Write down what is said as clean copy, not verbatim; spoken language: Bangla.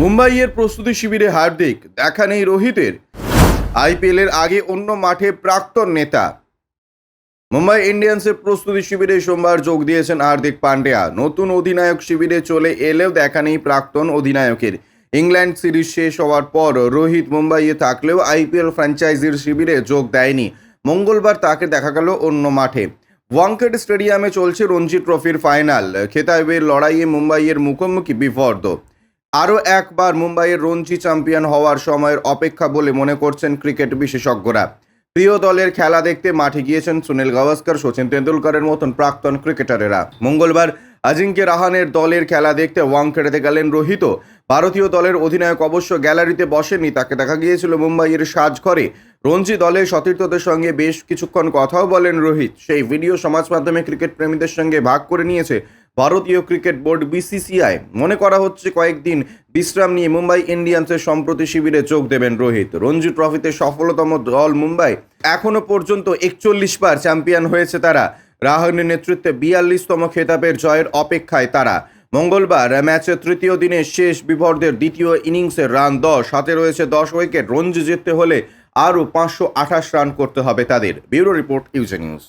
মুম্বাইয়ের প্রস্তুতি শিবিরে হার্দিক, দেখা নেই রোহিতের। আইপিএলের আগে অন্য মাঠে প্রাক্তন নেতা। মুম্বাই ইন্ডিয়ান্সের প্রস্তুতি শিবিরে সোমবার যোগ দিয়েছেন হার্দিক পান্ডিয়া। নতুন অধিনায়ক শিবিরে চলে এলেও দেখা নেই প্রাক্তন অধিনায়কের। ইংল্যান্ড সিরিজ শেষ হওয়ার পর রোহিত মুম্বাইয়ে থাকলেও আইপিএল ফ্র্যাঞ্চাইজির শিবিরে যোগ দেয়নি। মঙ্গলবার তাকে দেখা গেল অন্য মাঠে। ওয়াংখেড়ে স্টেডিয়ামে চলছে রঞ্জি ট্রফির ফাইনাল। খেতাবের লড়াইয়ে মুম্বাইয়ের মুখোমুখি বিফর্দ। আরও একবার মুম্বাইয়ের রঞ্জি চ্যাম্পিয়ন হওয়ার সময়ের অপেক্ষা বলে মনে করছেন ক্রিকেট বিশেষজ্ঞরা। প্রিয় দলের খেলা দেখতে মাঠে গিয়েছেন সুনীল গাভাস্কর, সচিন তেন্ডুলকরের মতন প্রাক্তন ক্রিকেটারেরা। মঙ্গলবার আজিঙ্ক্য রাহানের দলের খেলা দেখতে ওয়াংখেড়েতে গেলেন রোহিত। ভারতীয় দলের অধিনায়ক অবশ্য গ্যালারিতে বসেননি, তাকে দেখা গিয়েছিল মুম্বাইয়ের সাজঘরে। রঞ্জি দলের সতীর্থদের সঙ্গে বেশ কিছুক্ষণ কথাও বলেন রোহিত। সেই ভিডিও সমাজ মাধ্যমে ক্রিকেট প্রেমীদের সঙ্গে ভাগ করে নিয়েছে ভারতীয় ক্রিকেট বোর্ড বিসিসিআই। মনে করা হচ্ছে কয়েকদিন বিশ্রাম নিয়ে মুম্বাই ইন্ডিয়ান্সের সম্প্রতি শিবিরে যোগ দেবেন রোহিত। রঞ্জি ট্রফিতে সফলতম দল মুম্বাই। এখনও পর্যন্ত 41 বার চ্যাম্পিয়ন হয়েছে তারা। রাহানের নেতৃত্বে 42তম খেতাবের জয়ের অপেক্ষায় তারা। মঙ্গলবার ম্যাচের তৃতীয় দিনে শেষ বিভর্দের দ্বিতীয় ইনিংসের রান 10, হাতে রয়েছে 10 উইকেট। রঞ্জি জিততে হলে আরও 528 রান করতে হবে তাদের। ব্যুরো রিপোর্ট, ইউজে নিউজ।